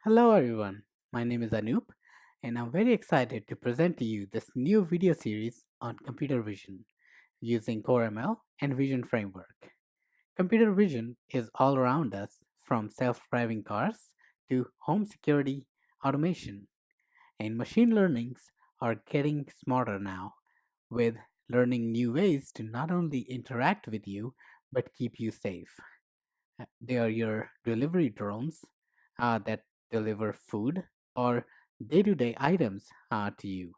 Hello everyone, my name is Anoop and I'm very excited to present to you this new video series on computer vision using CoreML and Vision framework. Computer vision is all around us from self-driving cars to home security automation, and machine learnings are getting smarter now with learning new ways to not only interact with you but keep you safe. They are your delivery drones that deliver food or day to day items to you.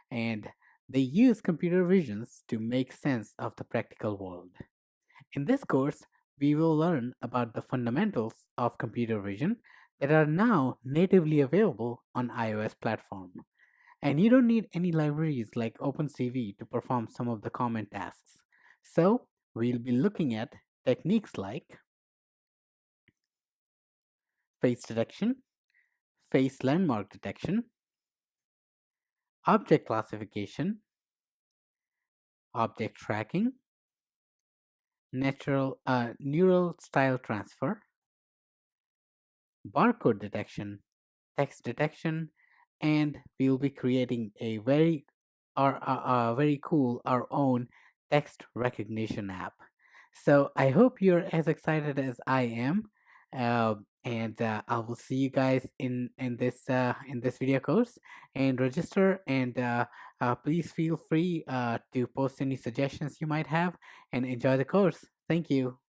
And they use computer visions to make sense of the practical world. In this course, we will learn about the fundamentals of computer vision that are now natively available on iOS platform. And you don't need any libraries like OpenCV to perform some of the common tasks. So, we'll be looking at techniques like face detection, face landmark detection, object classification, object tracking, neural style transfer, barcode detection, text detection, and we'll be creating very cool our own text recognition app. So I hope you're as excited as I am, and I will see you guys in this video course. And register and please feel free to post any suggestions you might have and enjoy the course. Thank you.